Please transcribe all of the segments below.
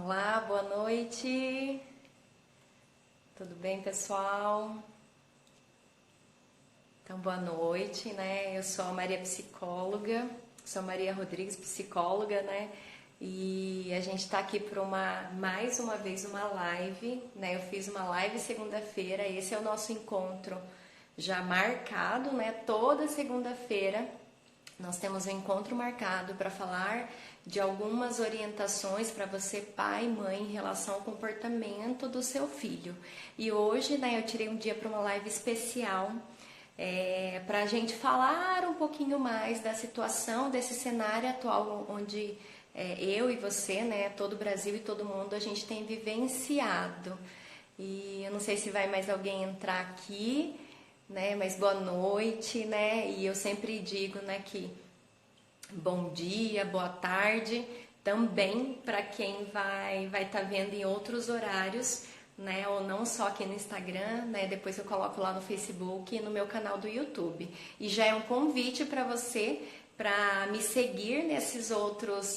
Olá, boa noite. Tudo bem, pessoal? Então, boa noite, né? Eu sou a Maria Psicóloga, sou a Maria Rodrigues, psicóloga, né? E a gente tá aqui para mais uma vez uma live, né? Eu fiz uma live segunda-feira, esse é o nosso encontro já marcado, né? Toda segunda-feira nós temos um encontro marcado para falar de algumas orientações para você, pai e mãe, em relação ao comportamento do seu filho. E hoje, né, eu tirei um dia para uma live especial para a gente falar um pouquinho mais da situação, desse cenário atual onde eu e você, né, todo o Brasil e todo mundo, a gente tem vivenciado. E eu não sei se vai mais alguém entrar aqui, né, mas boa noite, né, e eu sempre digo, né, que bom dia, boa tarde, também para quem vai estar vendo em outros horários, né? Ou não só aqui no Instagram, né? Depois eu coloco lá no Facebook e no meu canal do YouTube. E já é um convite para você para me seguir nesses outros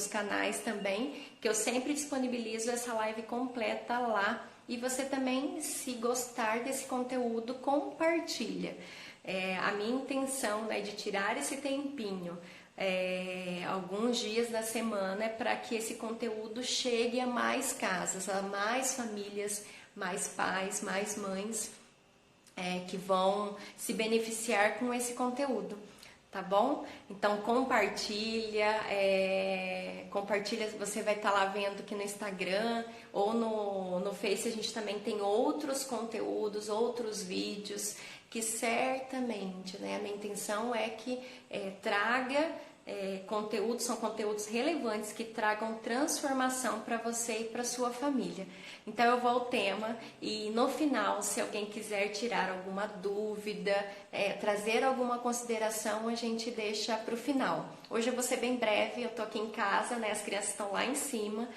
canais também, que eu sempre disponibilizo essa live completa lá. E você também, se gostar desse conteúdo, compartilha. A minha intenção, né, de tirar esse tempinho, alguns dias da semana, é para que esse conteúdo chegue a mais casas, a mais famílias, mais pais, mais mães que vão se beneficiar com esse conteúdo. Tá bom? Então compartilha, compartilha, você vai estar lá vendo que no Instagram ou no Face a gente também tem outros conteúdos, outros vídeos que certamente, né, a minha intenção é que traga conteúdos, são conteúdos relevantes que tragam transformação para você e para sua família. Então eu vou ao tema e no final, se alguém quiser tirar alguma dúvida, trazer alguma consideração, a gente deixa para o final. Hoje eu vou ser bem breve, eu tô aqui em casa, né? As crianças estão lá em cima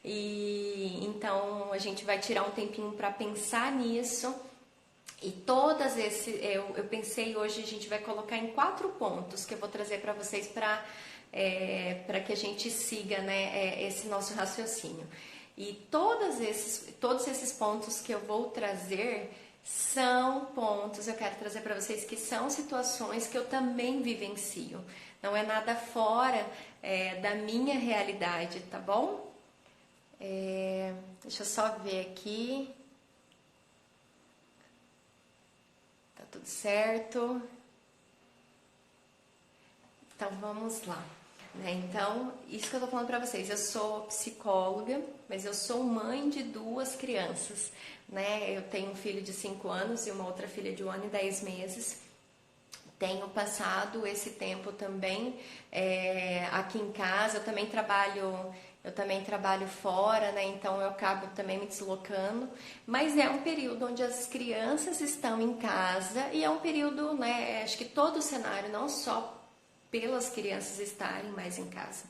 e então a gente vai tirar um tempinho para pensar nisso. E todas eu pensei hoje, a gente vai colocar em 4 pontos que eu vou trazer para vocês para que a gente siga, né, esse nosso raciocínio. E todos esses pontos que eu vou trazer são pontos, eu quero trazer para vocês que são situações que eu também vivencio. Não é nada fora da minha realidade, tá bom? Deixa eu só ver aqui. Tá tudo certo? Então vamos lá. Então, isso que eu tô falando pra vocês, eu sou psicóloga, mas eu sou mãe de 2 crianças, né? Eu tenho um filho de 5 anos e uma outra filha de 1 ano e 10 meses. Tenho passado esse tempo também aqui em casa, eu também trabalho fora, né? Então eu acabo também me deslocando, mas é um período onde as crianças estão em casa e é um período, né? Acho que todo o cenário, não só pelas crianças estarem mais em casa.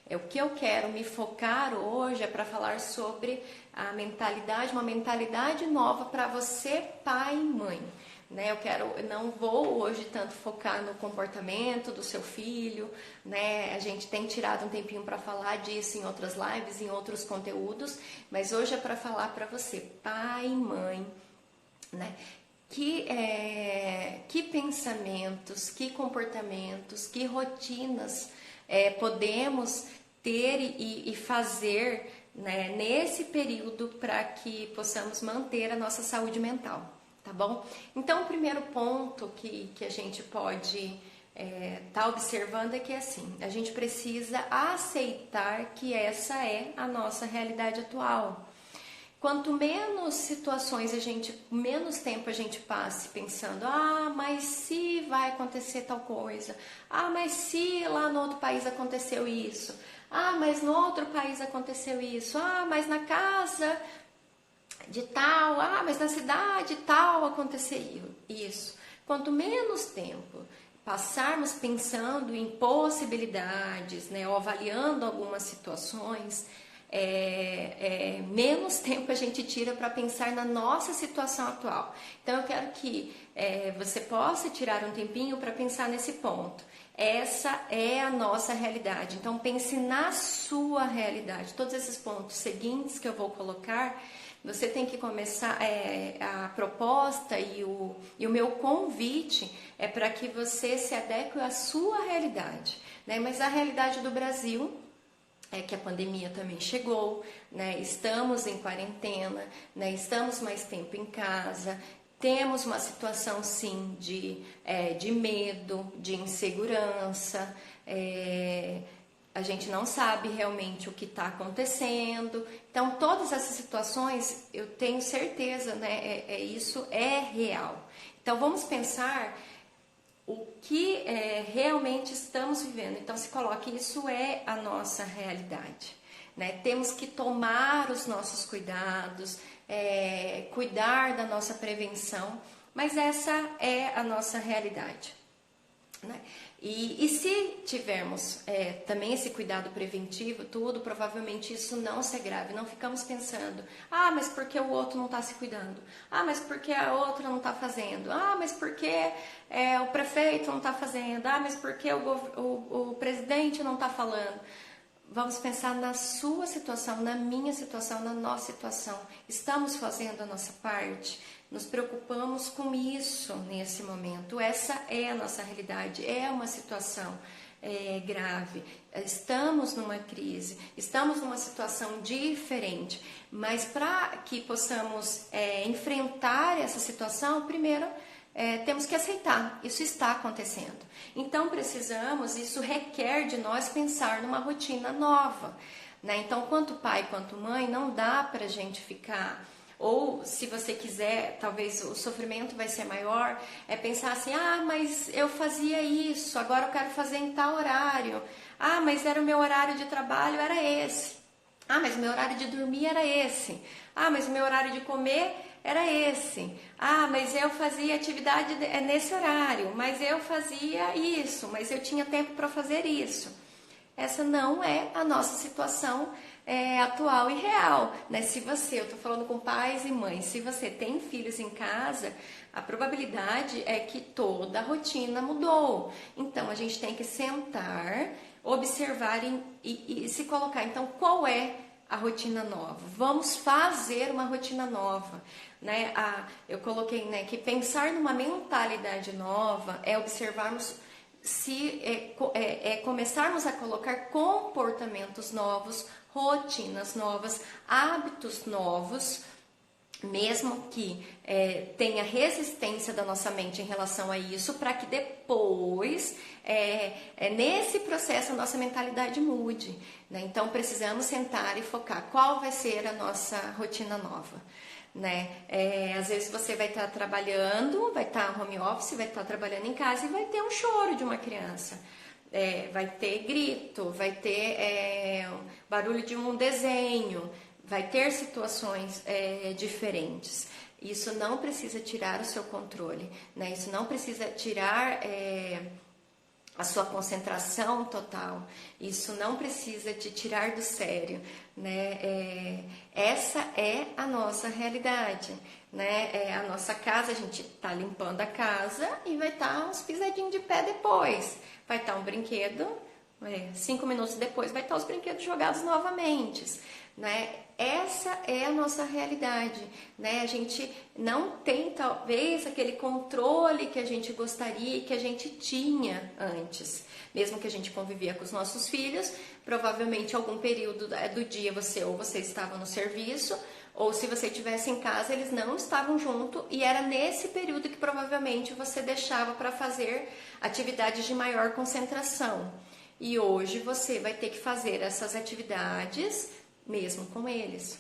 O que eu quero me focar hoje é para falar sobre a mentalidade, uma mentalidade nova para você, pai e mãe. Né? Eu não vou hoje tanto focar no comportamento do seu filho, né? A gente tem tirado um tempinho para falar disso em outras lives, em outros conteúdos, mas hoje é para falar para você, pai e mãe, né? Que pensamentos, que comportamentos, que rotinas podemos ter e fazer, né, nesse período para que possamos manter a nossa saúde mental, tá bom? Então, o primeiro ponto que a gente pode tá observando é que assim, a gente precisa aceitar que essa é a nossa realidade atual. Quanto menos situações menos tempo a gente passe pensando, mas se vai acontecer tal coisa, mas se lá no outro país aconteceu isso, mas no outro país aconteceu isso, mas na casa de tal, mas na cidade tal aconteceu isso. Quanto menos tempo passarmos pensando em possibilidades, né, ou avaliando algumas situações, menos tempo a gente tira para pensar na nossa situação atual. Então eu quero que você possa tirar um tempinho para pensar nesse ponto. Essa é a nossa realidade. Então pense na sua realidade. Todos esses pontos seguintes que eu vou colocar, você tem que começar, a proposta e o meu convite é para que você se adeque à sua realidade, né? Mas a realidade do Brasil é que a pandemia também chegou, né? Estamos em quarentena, né? Estamos mais tempo em casa, temos uma situação sim de medo, de insegurança, a gente não sabe realmente o que está acontecendo. Então, todas essas situações, eu tenho certeza, né? Isso é real. Então, vamos pensar o que realmente estamos vivendo. Então, se coloque, isso é a nossa realidade, né? Temos que tomar os nossos cuidados, cuidar da nossa prevenção, mas essa é a nossa realidade, né? E se tivermos também esse cuidado preventivo, tudo, provavelmente isso não se agrave. Não ficamos pensando, mas porque o outro não está se cuidando? Mas porque a outra não está fazendo? Mas porque o prefeito não está fazendo? Mas porque o presidente não está falando? Vamos pensar na sua situação, na minha situação, na nossa situação. Estamos fazendo a nossa parte? Nos preocupamos com isso nesse momento. Essa é a nossa realidade, é uma situação grave. Estamos numa crise, estamos numa situação diferente. Mas para que possamos enfrentar essa situação, primeiro temos que aceitar, isso está acontecendo. Então precisamos, isso requer de nós pensar numa rotina nova, né? Então, quanto pai quanto mãe, não dá para a gente ficar, ou se você quiser, talvez o sofrimento vai ser maior, pensar assim, mas eu fazia isso, agora eu quero fazer em tal horário, mas era o meu horário de trabalho, era esse, mas o meu horário de dormir era esse, mas o meu horário de comer era esse, mas eu fazia atividade nesse horário, mas eu fazia isso, mas eu tinha tempo para fazer isso. Essa não é a nossa situação atual e real, né? Se você, eu estou falando com pais e mães, se você tem filhos em casa, a probabilidade é que toda a rotina mudou. Então a gente tem que sentar, observar e se colocar. Então, qual é a rotina nova? Vamos fazer uma rotina nova, né? Eu coloquei, né, que pensar numa mentalidade nova é observarmos começarmos a colocar comportamentos novos, rotinas novas, hábitos novos, mesmo que tenha resistência da nossa mente em relação a isso, para que depois, nesse processo, a nossa mentalidade mude, né? Então, precisamos sentar e focar qual vai ser a nossa rotina nova, né? Às vezes você vai estar trabalhando, vai estar home office, vai estar trabalhando em casa e vai ter um choro de uma criança. Vai ter grito, vai ter barulho de um desenho, vai ter situações diferentes. Isso não precisa tirar o seu controle, né? Isso não precisa tirar a sua concentração total. Isso não precisa te tirar do sério, né? Essa é a nossa realidade, né? A nossa casa, a gente tá limpando a casa e vai estar uns pisadinhos de pé depois. Vai estar um brinquedo, 5 minutos depois vai estar os brinquedos jogados novamente, né? Essa é a nossa realidade, né? A gente não tem talvez aquele controle que a gente gostaria e que a gente tinha antes. Mesmo que a gente convivia com os nossos filhos, provavelmente algum período do dia você estava no serviço, ou se você estivesse em casa, eles não estavam junto, e era nesse período que provavelmente você deixava para fazer atividades de maior concentração. E hoje você vai ter que fazer essas atividades mesmo com eles.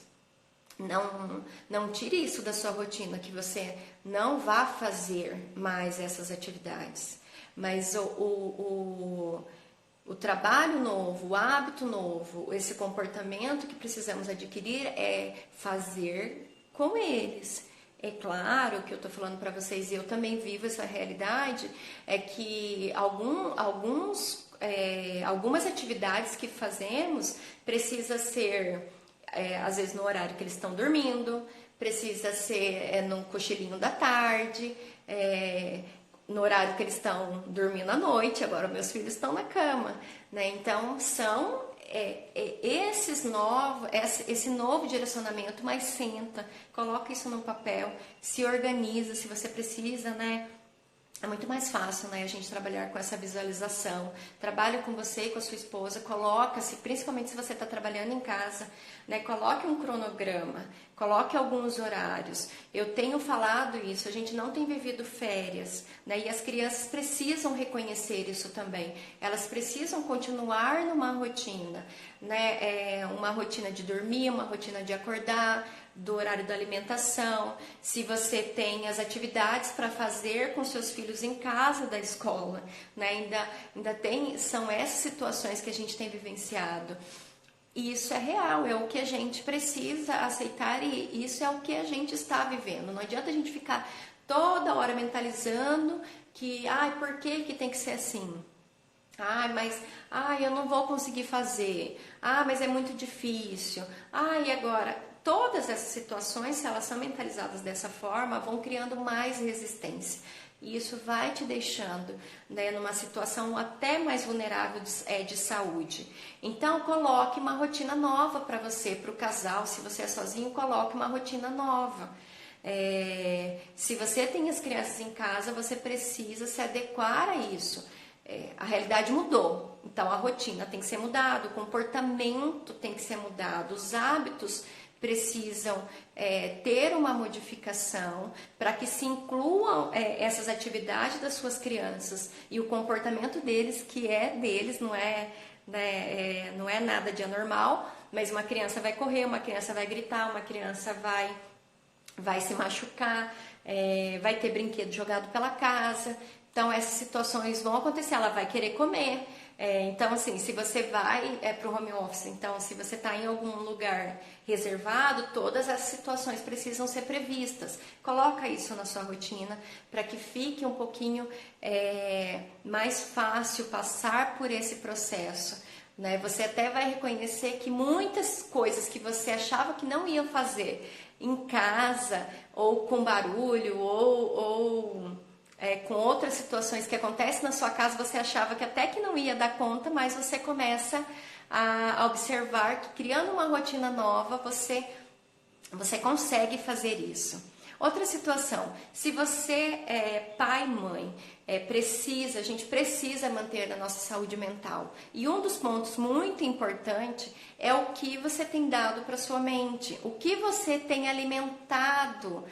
Não tire isso da sua rotina, que você não vá fazer mais essas atividades. Mas o trabalho novo, o hábito novo, esse comportamento que precisamos adquirir é fazer com eles. É claro que eu estou falando para vocês, e eu também vivo essa realidade, é que algumas atividades que fazemos precisa ser às vezes no horário que eles estão dormindo, precisa ser no cochilinho da tarde, no horário que eles estão dormindo à noite. Agora meus filhos estão na cama, né? Então são esse novo direcionamento. Mas senta, coloca isso no papel, se organiza se você precisa, né? É muito mais fácil, né, a gente trabalhar com essa visualização. Trabalhe com você e com a sua esposa, coloca-se, principalmente se você está trabalhando em casa, né, coloque um cronograma, coloque alguns horários. Eu tenho falado isso, a gente não tem vivido férias, né, e as crianças precisam reconhecer isso também. Elas precisam continuar numa rotina, né, uma rotina de dormir, uma rotina de acordar, do horário da alimentação, se você tem as atividades para fazer com seus filhos em casa da escola, né? São essas situações que a gente tem vivenciado. E isso é real, é o que a gente precisa aceitar e isso é o que a gente está vivendo. Não adianta a gente ficar toda hora mentalizando que, por que tem que ser assim? Eu não vou conseguir fazer. Mas é muito difícil. E agora? Todas essas situações, se elas são mentalizadas dessa forma, vão criando mais resistência. E isso vai te deixando, né, numa situação até mais vulnerável de saúde. Então, coloque uma rotina nova para você, para o casal. Se você é sozinho, coloque uma rotina nova. Se você tem as crianças em casa, você precisa se adequar a isso. A realidade mudou, então a rotina tem que ser mudada, o comportamento tem que ser mudado, os hábitos precisam ter uma modificação para que se incluam essas atividades das suas crianças e o comportamento deles, que é deles, não é nada de anormal, mas uma criança vai correr, uma criança vai gritar, uma criança vai se machucar, vai ter brinquedo jogado pela casa. Então essas situações vão acontecer, ela vai querer comer. Então, assim, se você vai para o home office, então, se você está em algum lugar reservado, todas essas situações precisam ser previstas. Coloca isso na sua rotina para que fique um pouquinho mais fácil passar por esse processo, né? Você até vai reconhecer que muitas coisas que você achava que não ia fazer em casa, ou com barulho, ou com outras situações que acontecem na sua casa, você achava que até que não ia dar conta, mas você começa a observar que criando uma rotina nova, você consegue fazer isso. Outra situação, se você é pai e mãe, a gente precisa manter a nossa saúde mental. E um dos pontos muito importante é o que você tem dado para sua mente, o que você tem alimentado,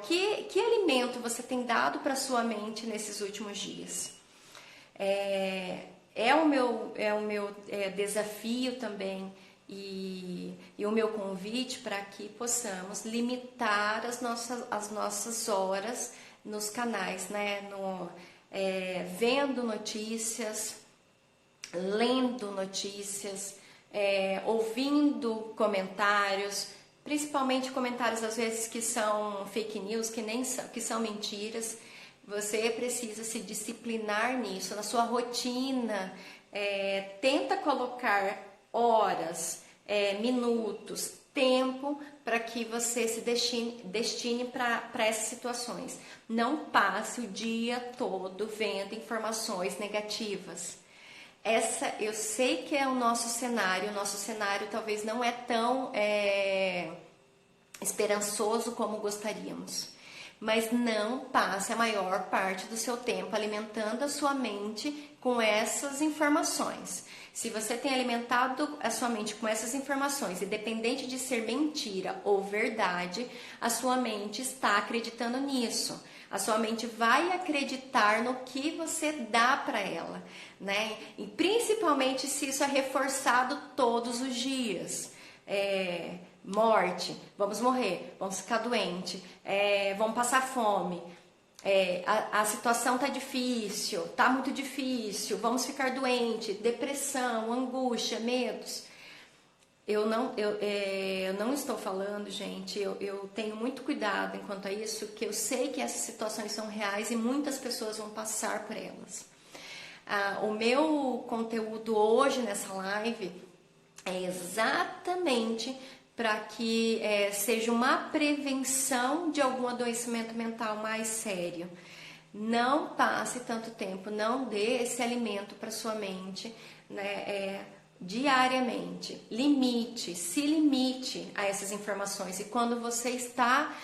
que alimento você tem dado para sua mente nesses últimos dias. O meu desafio também e o meu convite para que possamos limitar as nossas horas nos canais, né? Vendo notícias, lendo notícias, ouvindo comentários, principalmente comentários às vezes que são fake news, que são mentiras. Você precisa se disciplinar nisso, na sua rotina. Tenta colocar horas, minutos, tempo para que você se destine para essas situações. Não passe o dia todo vendo informações negativas. Eu sei que é o nosso cenário talvez não é tão esperançoso como gostaríamos. Mas não passe a maior parte do seu tempo alimentando a sua mente com essas informações. Se você tem alimentado a sua mente com essas informações, independente de ser mentira ou verdade, a sua mente está acreditando nisso. A sua mente vai acreditar no que você dá para ela, né? E principalmente se isso é reforçado todos os dias. Morte, vamos morrer, vamos ficar doente, vamos passar fome, a situação tá difícil, tá muito difícil, vamos ficar doente, depressão, angústia, medos. Eu não estou falando, gente, eu tenho muito cuidado enquanto a isso, que eu sei que essas situações são reais e muitas pessoas vão passar por elas. O meu conteúdo hoje nessa live é exatamente para que seja uma prevenção de algum adoecimento mental mais sério. Não passe tanto tempo, não dê esse alimento para sua mente, né, diariamente. Se limite a essas informações. E quando você está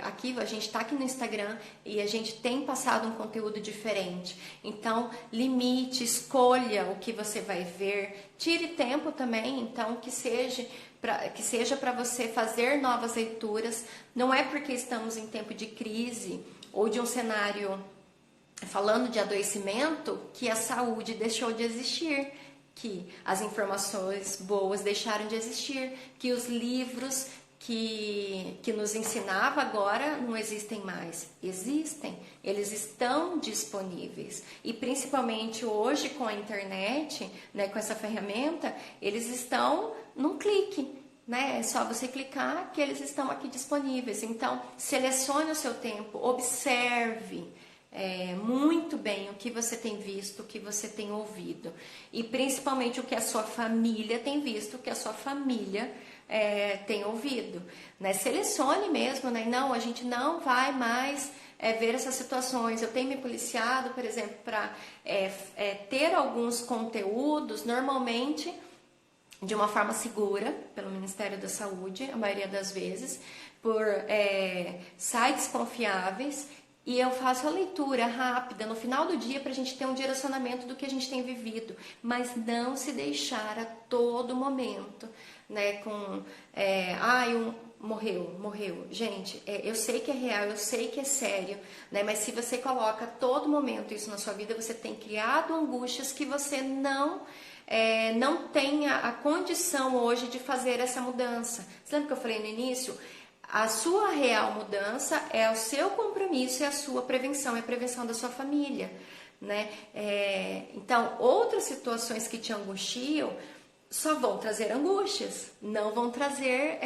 aqui, a gente está aqui no Instagram e a gente tem passado um conteúdo diferente. Então, limite, escolha o que você vai ver. Tire tempo também, então, que seja para você fazer novas leituras. Não é porque estamos em tempo de crise ou de um cenário falando de adoecimento que a saúde deixou de existir, que as informações boas deixaram de existir, que os livros que nos ensinava agora não existem mais. Existem, eles estão disponíveis. E principalmente hoje com a internet, né, com essa ferramenta, eles estão num clique. Né? É só você clicar que eles estão aqui disponíveis. Então, selecione o seu tempo, observe muito bem o que você tem visto, o que você tem ouvido. E principalmente o que a sua família tem visto, o que a sua família tem ouvido. Né? Selecione mesmo, né? Não, a gente não vai mais ver essas situações. Eu tenho me policiado, por exemplo, para ter alguns conteúdos, normalmente de uma forma segura, pelo Ministério da Saúde, a maioria das vezes, por sites confiáveis, e eu faço a leitura rápida no final do dia para a gente ter um direcionamento do que a gente tem vivido, mas não se deixar a todo momento, né, com, morreu. Gente, eu sei que é real, eu sei que é sério, né, mas se você coloca a todo momento isso na sua vida, você tem criado angústias que você não tenha a condição hoje de fazer essa mudança. Você lembra que eu falei no início? A sua real mudança é o seu compromisso e a sua prevenção, é a prevenção da sua família, né? Então, outras situações que te angustiam só vão trazer angústias, não vão trazer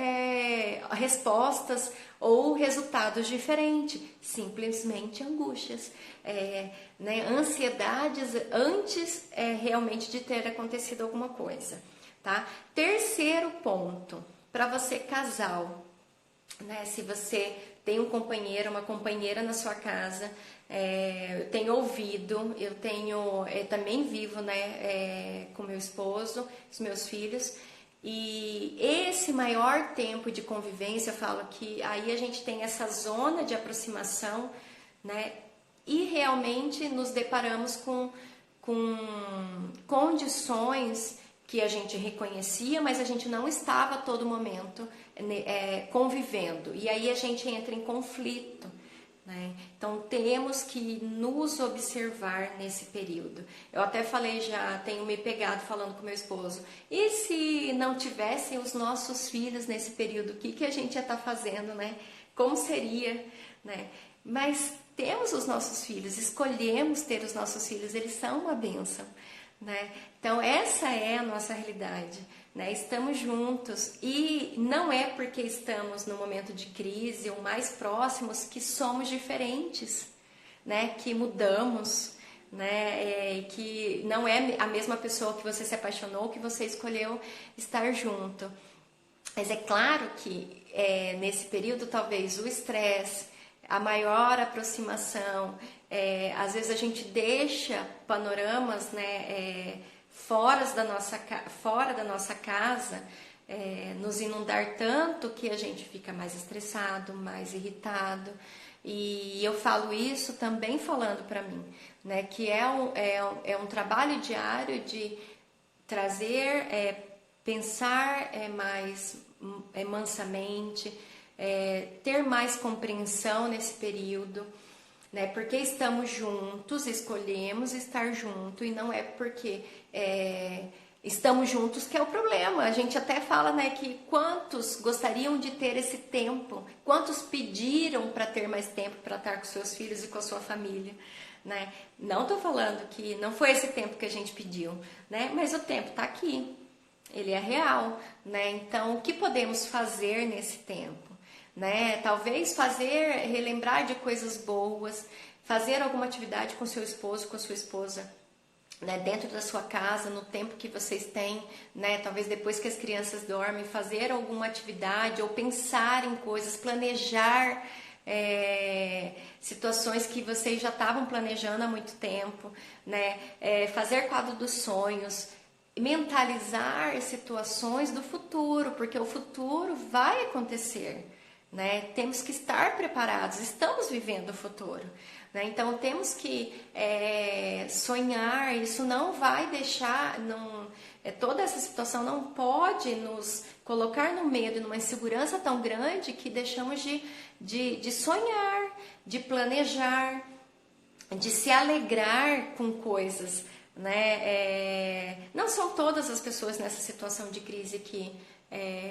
respostas ou resultados diferentes, simplesmente angústias, né? Ansiedades antes realmente de ter acontecido alguma coisa, tá? Terceiro ponto, para você casal, né? Se você tem um companheiro, uma companheira na sua casa, eu tenho ouvido, eu também vivo, né, com meu esposo, os meus filhos, e esse maior tempo de convivência, eu falo que aí a gente tem essa zona de aproximação, né, e realmente nos deparamos com condições que a gente reconhecia, mas a gente não estava a todo momento convivendo. E aí a gente entra em conflito, né? Então temos que nos observar nesse período. Eu até falei já, tenho me pegado falando com meu esposo, e se não tivessem os nossos filhos nesse período, o que a gente ia estar fazendo, né? Como seria, né? Mas temos os nossos filhos, escolhemos ter os nossos filhos, eles são uma bênção, né? Então essa é a nossa realidade, né? Estamos juntos e não é porque estamos no momento de crise ou mais próximos que somos diferentes, né? Que mudamos, né? Que não é a mesma pessoa que você se apaixonou, que você escolheu estar junto. Mas é claro que nesse período talvez o estresse, a maior aproximação, às vezes a gente deixa panoramas, né, fora da nossa casa, nos inundar tanto que a gente fica mais estressado, mais irritado. E eu falo isso também falando para mim, né, que é um trabalho diário de trazer, pensar mais mansamente, ter mais compreensão nesse período, né? Porque estamos juntos, escolhemos estar junto e não é porque estamos juntos que é o problema. A gente até fala, né, que quantos gostariam de ter esse tempo, quantos pediram para ter mais tempo para estar com seus filhos e com a sua família, né? Não estou falando que não foi esse tempo que a gente pediu, né? Mas o tempo está aqui, ele é real, né? Então, o que podemos fazer nesse tempo? Né? Talvez relembrar de coisas boas, fazer alguma atividade com seu esposo, com a sua esposa, né, dentro da sua casa, no tempo que vocês têm, né, talvez depois que as crianças dormem, fazer alguma atividade ou pensar em coisas, planejar situações que vocês já estavam planejando há muito tempo, né, fazer quadro dos sonhos, mentalizar situações do futuro, porque o futuro vai acontecer, né? Temos que estar preparados, estamos vivendo o futuro, né? Então temos que sonhar. Isso não vai deixar, toda essa situação não pode nos colocar no medo e numa insegurança tão grande que deixamos de sonhar, de planejar, de se alegrar com coisas, né? Não são todas as pessoas nessa situação de crise que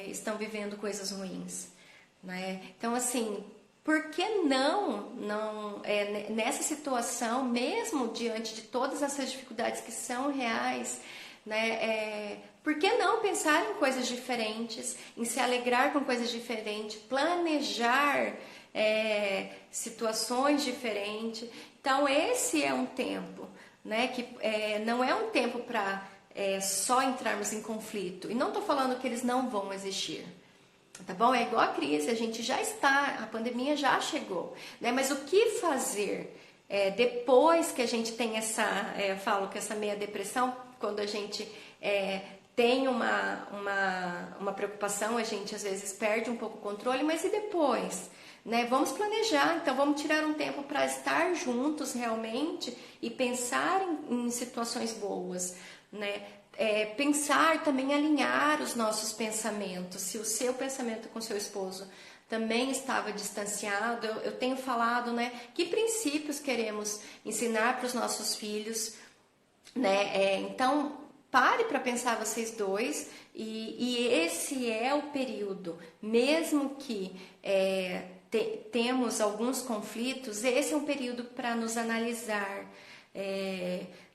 estão vivendo coisas ruins, né? Então, assim, por que não nessa situação, mesmo diante de todas essas dificuldades que são reais, né? Por que não pensar em coisas diferentes, em se alegrar com coisas diferentes, planejar situações diferentes? Então, esse é um tempo, né, que não é um tempo para só entrarmos em conflito. E não estou falando que eles não vão existir, tá bom? É igual a crise, a gente já está, a pandemia já chegou, né? Mas o que fazer depois que a gente tem eu falo que essa meia depressão, quando a gente tem uma preocupação, a gente às vezes perde um pouco o controle, mas e depois? Né? Vamos planejar, então vamos tirar um tempo para estar juntos realmente e pensar em situações boas, né? Pensar também, alinhar os nossos pensamentos. Se o seu pensamento com seu esposo também estava distanciado, eu tenho falado, né, que princípios queremos ensinar para os nossos filhos, né? Então, pare para pensar vocês dois, e esse é o período, mesmo que temos alguns conflitos, esse é um período para nos analisar,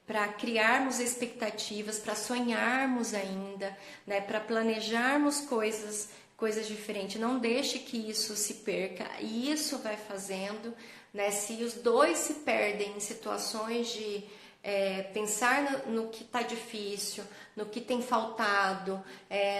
para criarmos expectativas, para sonharmos ainda, né, para planejarmos coisas diferentes. Não deixe que isso se perca, e isso vai fazendo, né, se os dois se perdem em situações de pensar no que está difícil, no que tem faltado,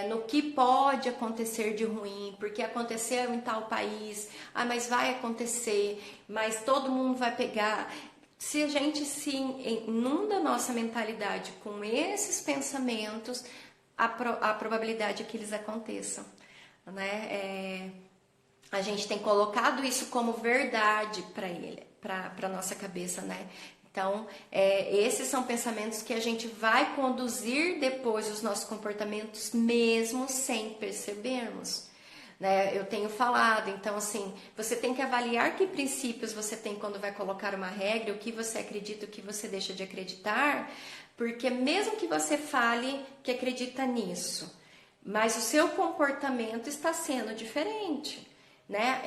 no que pode acontecer de ruim, porque aconteceu em tal país, mas vai acontecer, mas todo mundo vai pegar. Se a gente se inunda a nossa mentalidade com esses pensamentos, a probabilidade é que eles aconteçam, né? A gente tem colocado isso como verdade para nossa cabeça, né? Então, esses são pensamentos que a gente vai conduzir depois os nossos comportamentos, mesmo sem percebermos, né? Eu tenho falado, então, assim, você tem que avaliar que princípios você tem quando vai colocar uma regra, o que você acredita, o que você deixa de acreditar, porque mesmo que você fale que acredita nisso, mas o seu comportamento está sendo diferente, né?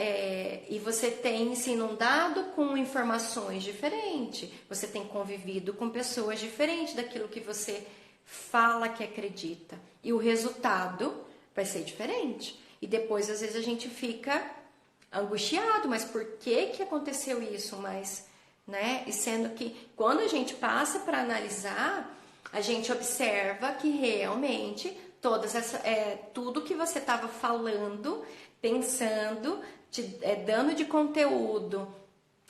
E você tem se inundado com informações diferentes, você tem convivido com pessoas diferentes daquilo que você fala que acredita, e o resultado vai ser diferente. E depois, às vezes, a gente fica angustiado, mas por que aconteceu isso? Mas, né? E sendo que quando a gente passa para analisar, a gente observa que realmente tudo que você estava falando, pensando, dando de conteúdo,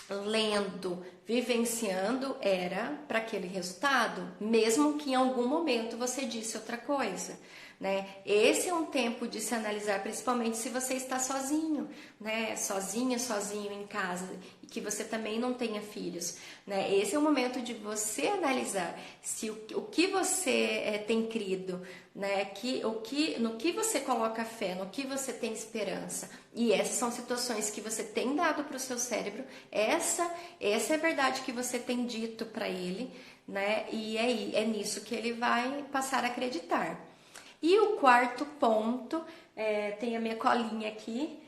lendo, vivenciando, era para aquele resultado, mesmo que em algum momento você disse outra coisa, né? Esse é um tempo de se analisar, principalmente se você está sozinho, né? Sozinha, sozinho em casa, e que você também não tenha filhos, né? Esse é o momento de você analisar se o que você tem crido, né? No que você coloca fé, no que você tem esperança. E essas são situações que você tem dado para o seu cérebro. Essa é a verdade que você tem dito para ele, né? E é nisso que ele vai passar a acreditar. E o quarto ponto, tem a minha colinha aqui.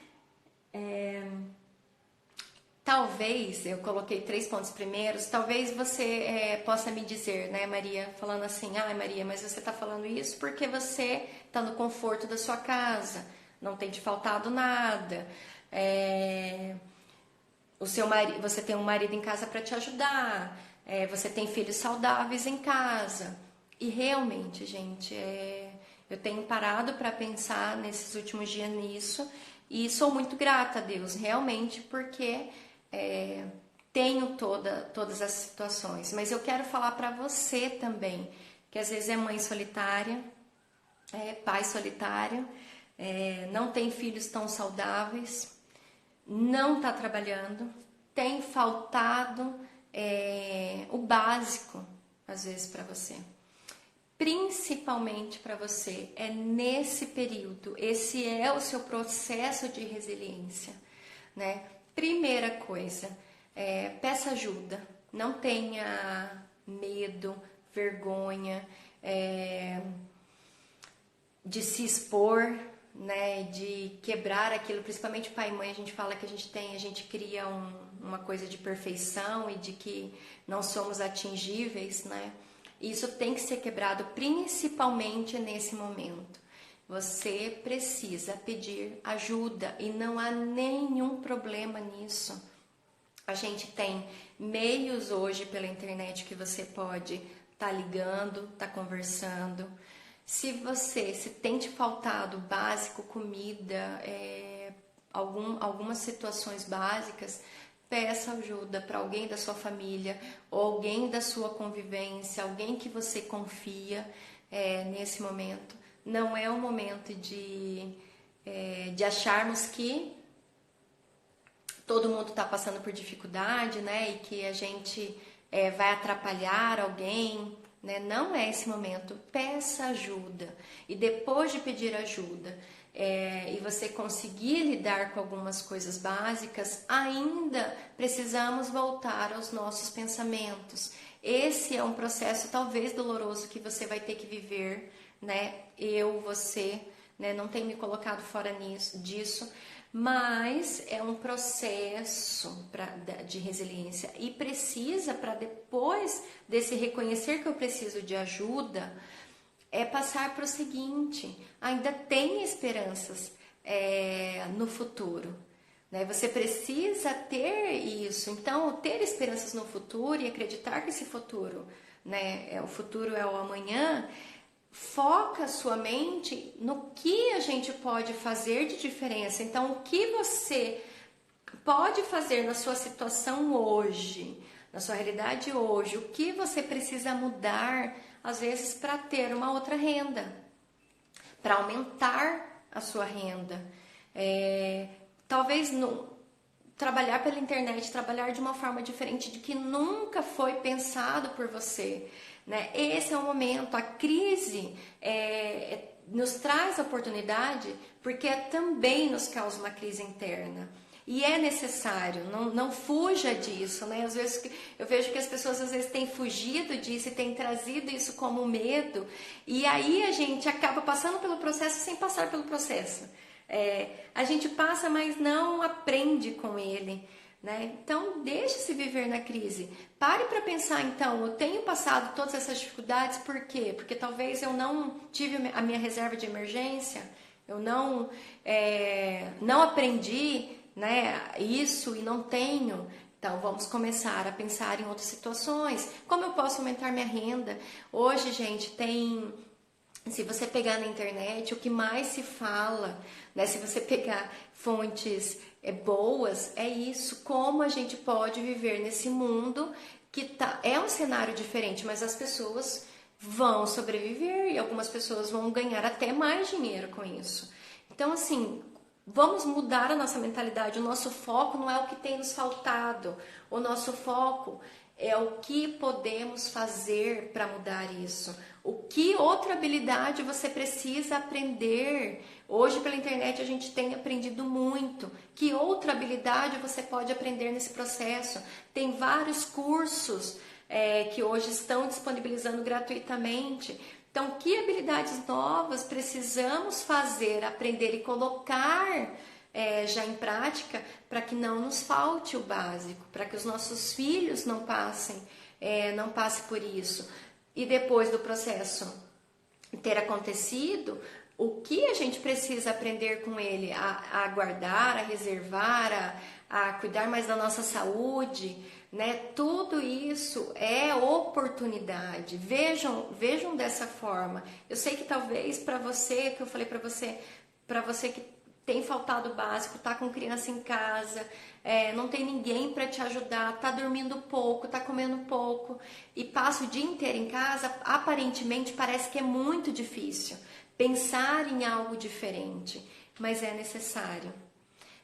Talvez, eu coloquei 3 pontos primeiros, talvez você possa me dizer, né, Maria, falando assim, Maria, mas você está falando isso porque você está no conforto da sua casa, não tem te faltado nada, você tem um marido em casa para te ajudar, você tem filhos saudáveis em casa. E realmente, gente, eu tenho parado para pensar nesses últimos dias nisso e sou muito grata a Deus, realmente, porque tenho todas as situações. Mas eu quero falar para você também, que às vezes é mãe solitária, pai solitário, não tem filhos tão saudáveis, não está trabalhando, tem faltado o básico, às vezes, para você. Principalmente para você, é nesse período, esse é o seu processo de resiliência, né? Primeira coisa, peça ajuda, não tenha medo, vergonha, de se expor, né, de quebrar aquilo, principalmente pai e mãe, a gente fala que a gente cria uma coisa de perfeição e de que não somos atingíveis, né? Isso tem que ser quebrado principalmente nesse momento. Você precisa pedir ajuda e não há nenhum problema nisso. A gente tem meios hoje pela internet que você pode estar ligando, estar conversando. Se tem te faltado básico, comida, algumas situações básicas, peça ajuda para alguém da sua família ou alguém da sua convivência, alguém que você confia nesse momento. Não é o momento de acharmos que todo mundo está passando por dificuldade, né? E que a gente vai atrapalhar alguém, né? Não é esse momento. Peça ajuda. E depois de pedir ajuda, e você conseguir lidar com algumas coisas básicas, ainda precisamos voltar aos nossos pensamentos. Esse é um processo talvez doloroso que você vai ter que viver, né? Você, né? Não tenho me colocado fora disso, mas é um processo de resiliência e precisa, para depois desse reconhecer que eu preciso de ajuda, passar para o seguinte: ainda tem esperanças no futuro, né? Você precisa ter isso. Então, ter esperanças no futuro e acreditar que esse futuro, né, o futuro é o amanhã, foca a sua mente no que a gente pode fazer de diferença. Então, o que você pode fazer na sua situação hoje, na sua realidade hoje, o que você precisa mudar, às vezes, para ter uma outra renda, para aumentar a sua renda. Talvez trabalhar pela internet, trabalhar de uma forma diferente de que nunca foi pensado por você, né? Esse é o momento. A crise nos traz oportunidade porque também nos causa uma crise interna. E é necessário, não fuja disso, né? Às vezes eu vejo que as pessoas às vezes têm fugido disso e têm trazido isso como medo, e aí a gente acaba passando pelo processo sem passar pelo processo. A gente passa, mas não aprende com ele, né? Então, deixe-se viver na crise. Pare para pensar, então, eu tenho passado todas essas dificuldades, por quê? Porque talvez eu não tive a minha reserva de emergência, eu não aprendi, né, isso e não tenho. Então, vamos começar a pensar em outras situações. Como eu posso aumentar minha renda? Hoje, gente, se você pegar na internet, o que mais se fala, né, se você pegar fontes boas, é isso, como a gente pode viver nesse mundo que é um cenário diferente, mas as pessoas vão sobreviver e algumas pessoas vão ganhar até mais dinheiro com isso. Então, assim, vamos mudar a nossa mentalidade. O nosso foco não é o que tem nos faltado, o nosso foco é o que podemos fazer para mudar isso. O que outra habilidade você precisa aprender? Hoje pela internet a gente tem aprendido muito. Que outra habilidade você pode aprender nesse processo? Tem vários cursos que hoje estão disponibilizando gratuitamente. Então, que habilidades novas precisamos fazer, aprender e colocar já em prática para que não nos falte o básico, para que os nossos filhos não passem por isso. E depois do processo ter acontecido, o que a gente precisa aprender com ele a guardar, a reservar, a cuidar mais da nossa saúde, né? Tudo isso é oportunidade. Vejam dessa forma. Eu sei que talvez para você, que eu falei para você que tem faltado o básico, tá com criança em casa, não tem ninguém para te ajudar, tá dormindo pouco, tá comendo pouco e passa o dia inteiro em casa, aparentemente parece que é muito difícil pensar em algo diferente, mas é necessário.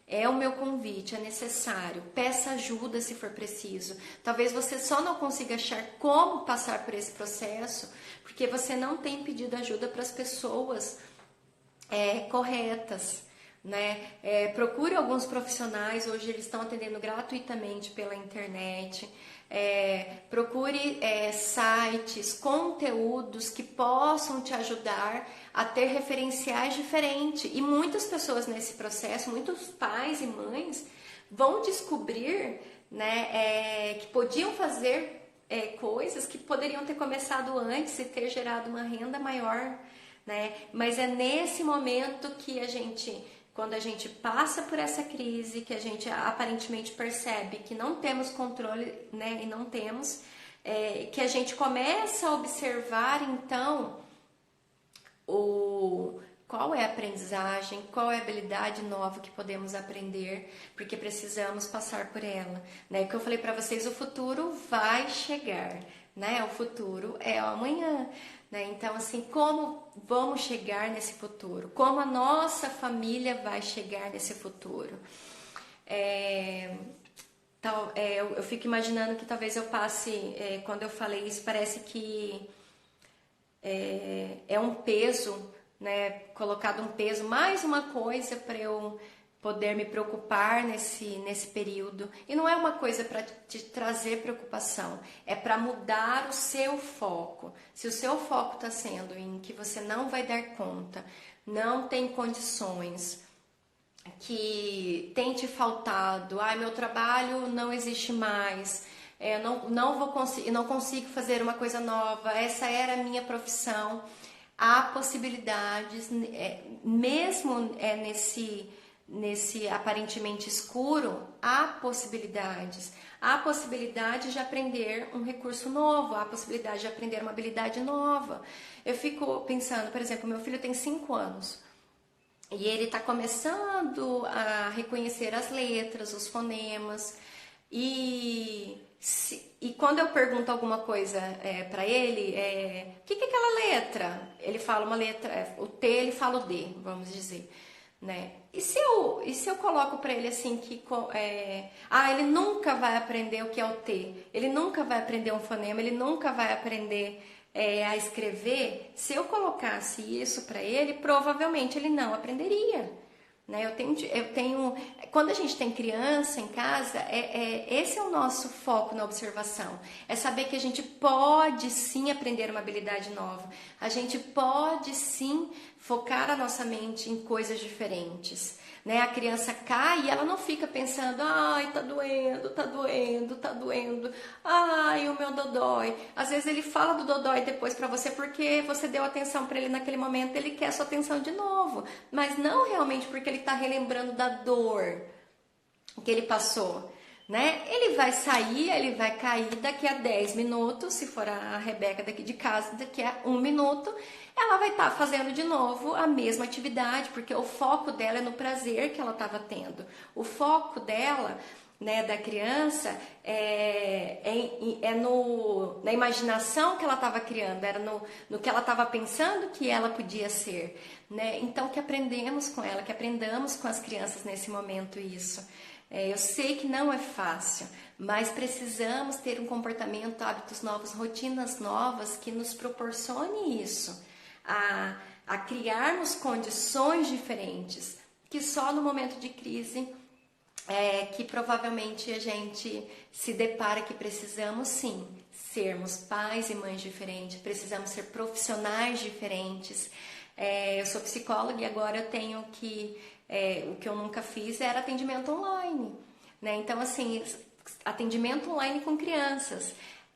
É o meu convite, é necessário. Peça ajuda se for preciso. Talvez você só não consiga achar como passar por esse processo, porque você não tem pedido ajuda para as pessoas corretas, né? Procure alguns profissionais, hoje eles estão atendendo gratuitamente pela internet. Procure sites, conteúdos que possam te ajudar a ter referenciais diferentes. E muitas pessoas nesse processo, muitos pais e mães vão descobrir, né, que podiam fazer coisas que poderiam ter começado antes e ter gerado uma renda maior, né? Mas é nesse momento que quando a gente passa por essa crise, que a gente aparentemente percebe que não temos controle, né, e não temos, que a gente começa a observar então qual é a aprendizagem, qual é a habilidade nova que podemos aprender, porque precisamos passar por ela, né? O que eu falei para vocês, o futuro vai chegar, né? O futuro é o amanhã, né? Então, assim, como vamos chegar nesse futuro? Como a nossa família vai chegar nesse futuro? Eu fico imaginando que talvez eu passe, quando eu falei isso, parece que é um peso, né? Colocado um peso, mais uma coisa para eu poder me preocupar nesse período. E não é uma coisa para te trazer preocupação, é para mudar o seu foco. Se o seu foco está sendo em que você não vai dar conta, não tem condições, que tem te faltado, meu trabalho não existe mais, não consigo fazer uma coisa nova, essa era a minha profissão. Há possibilidades, mesmo nesse aparentemente escuro, há possibilidades. Há possibilidade de aprender um recurso novo, há possibilidade de aprender uma habilidade nova. Eu fico pensando, por exemplo, meu filho tem 5 anos. E ele está começando a reconhecer as letras, os fonemas. E quando eu pergunto alguma coisa para ele, o que é aquela letra? Ele fala uma letra, o T, ele fala o D, vamos dizer, né? E se eu coloco para ele assim que ele nunca vai aprender o que é o T, ele nunca vai aprender um fonema, ele nunca vai aprender a escrever. Se eu colocasse isso para ele, provavelmente ele não aprenderia, né? Quando a gente tem criança em casa, esse é o nosso foco na observação, é saber que a gente pode sim aprender uma habilidade nova, a gente pode sim focar a nossa mente em coisas diferentes, né? A criança cai e ela não fica pensando, ai, tá doendo, tá doendo, tá doendo, ai, o meu dodói. Às vezes ele fala do dodói depois pra você porque você deu atenção pra ele naquele momento, ele quer sua atenção de novo, mas não realmente porque ele tá relembrando da dor que ele passou, né? Ele vai sair, ele vai cair daqui a 10 minutos, se for a Rebeca daqui de casa, daqui a 1 minuto, ela vai estar fazendo de novo a mesma atividade, porque o foco dela é no prazer que ela estava tendo. O foco dela, né, da criança, na imaginação que ela estava criando, era no que ela estava pensando que ela podia ser, né? Então, que aprendemos com ela, que aprendamos com as crianças nesse momento isso. Eu sei que não é fácil, mas precisamos ter um comportamento, hábitos novos, rotinas novas que nos proporcione isso, a criarmos condições diferentes, que só no momento de crise que provavelmente a gente se depara que precisamos sim sermos pais e mães diferentes, precisamos ser profissionais diferentes. Eu sou psicóloga e agora eu tenho que... o que eu nunca fiz era atendimento online, né? Então, assim, atendimento online com crianças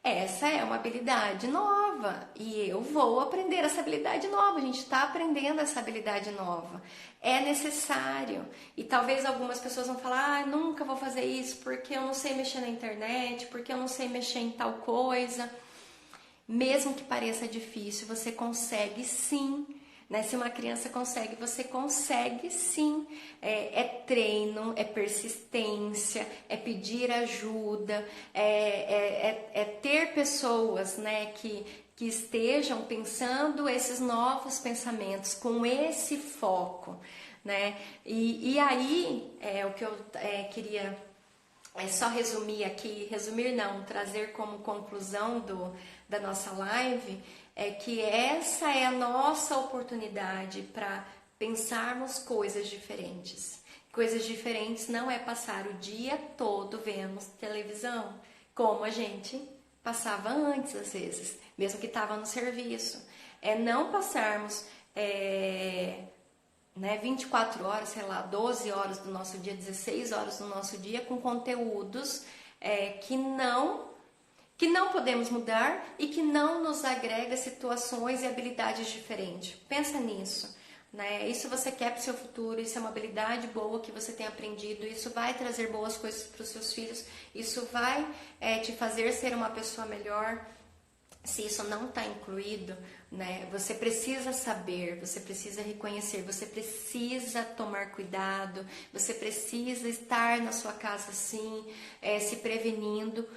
essa é uma habilidade nova e eu vou aprender essa habilidade nova. A gente está aprendendo essa habilidade nova. É necessário. E talvez algumas pessoas vão falar: nunca vou fazer isso porque eu não sei mexer na internet, porque eu não sei mexer em tal coisa. Mesmo que pareça difícil, você consegue sim. Né? Se uma criança consegue, você consegue sim. É treino, é persistência, é pedir ajuda, é ter pessoas, né, que estejam pensando esses novos pensamentos, com esse foco. Né? E aí, o que eu queria só resumir aqui, resumir não, trazer como conclusão da nossa live, é que essa é a nossa oportunidade para pensarmos coisas diferentes. Coisas diferentes não é passar o dia todo vendo televisão, como a gente passava antes às vezes, mesmo que estava no serviço. É não passarmos 24 horas, sei lá, 12 horas do nosso dia, 16 horas do nosso dia com conteúdos que não podemos mudar e que não nos agrega situações e habilidades diferentes. Pensa nisso, né? Isso você quer para o seu futuro, isso é uma habilidade boa que você tem aprendido, isso vai trazer boas coisas para os seus filhos, isso vai te fazer ser uma pessoa melhor. Se isso não está incluído, né, você precisa saber, você precisa reconhecer, você precisa tomar cuidado, você precisa estar na sua casa sim, se prevenindo.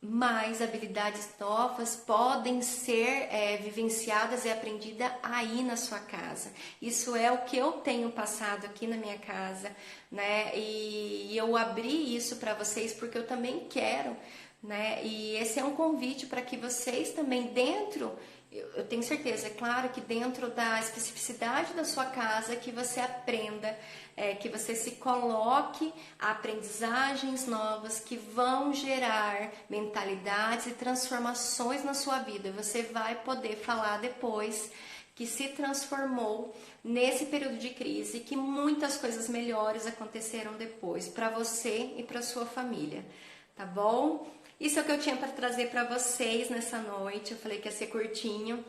Mas habilidades novas podem ser vivenciadas e aprendidas aí na sua casa. Isso é o que eu tenho passado aqui na minha casa, né? E eu abri isso para vocês porque eu também quero, né? E esse é um convite para que vocês também eu tenho certeza, é claro que dentro da especificidade da sua casa, que você aprenda, que você se coloque a aprendizagens novas que vão gerar mentalidades e transformações na sua vida. Você vai poder falar depois que se transformou nesse período de crise, que muitas coisas melhores aconteceram depois para você e para sua família, tá bom? Isso é o que eu tinha para trazer para vocês nessa noite. Eu falei que ia ser curtinho.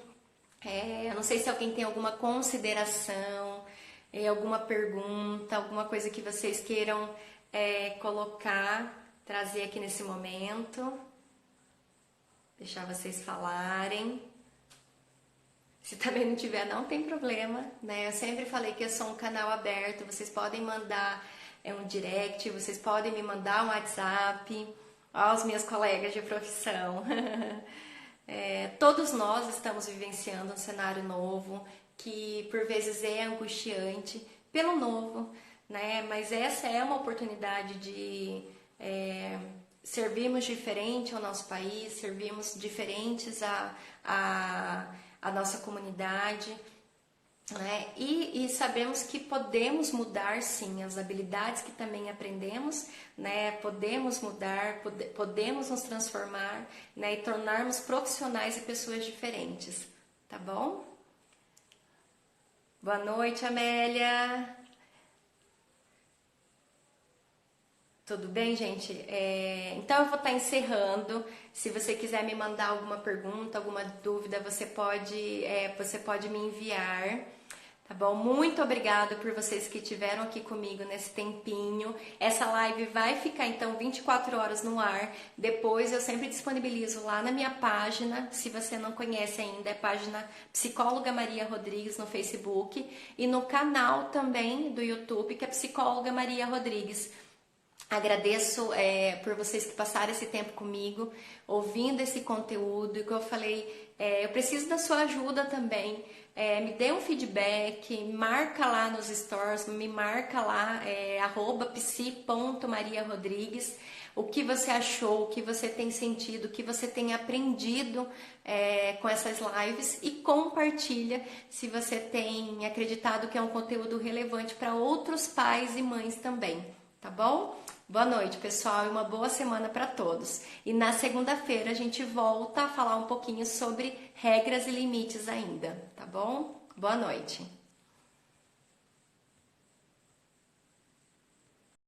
Eu não sei se alguém tem alguma consideração, alguma pergunta, alguma coisa que vocês queiram colocar, trazer aqui nesse momento. Deixar vocês falarem. Se também não tiver, não tem problema, né? Eu sempre falei que eu sou um canal aberto. Vocês podem mandar um direct, vocês podem me mandar um WhatsApp. Aos meus colegas de profissão. Todos nós estamos vivenciando um cenário novo que por vezes é angustiante pelo novo, né? Mas essa é uma oportunidade de servirmos diferente ao nosso país, servirmos diferentes à nossa comunidade. Né? E sabemos que podemos mudar sim as habilidades que também aprendemos, né? Podemos mudar, podemos nos transformar, né? E tornarmos profissionais e pessoas diferentes, tá bom? Boa noite, Amélia. Tudo bem, gente? Então eu vou estar encerrando. Se você quiser me mandar alguma pergunta, alguma dúvida, você pode me enviar. Tá bom? Muito obrigada por vocês que estiveram aqui comigo nesse tempinho. Essa live vai ficar então 24 horas no ar. Depois eu sempre disponibilizo lá na minha página. Se você não conhece ainda, é a página Psicóloga Maria Rodrigues no Facebook. E no canal também do YouTube, que é Psicóloga Maria Rodrigues. Agradeço por vocês que passaram esse tempo comigo, ouvindo esse conteúdo. E que eu falei, eu preciso da sua ajuda também. Me dê um feedback, marca lá nos stories, me marca lá, @psi.mariarodrigues, o que você achou, o que você tem sentido, o que você tem aprendido com essas lives, e compartilha se você tem acreditado que é um conteúdo relevante para outros pais e mães também, tá bom? Boa noite, pessoal, e uma boa semana para todos. E na segunda-feira a gente volta a falar um pouquinho sobre regras e limites ainda, tá bom? Boa noite.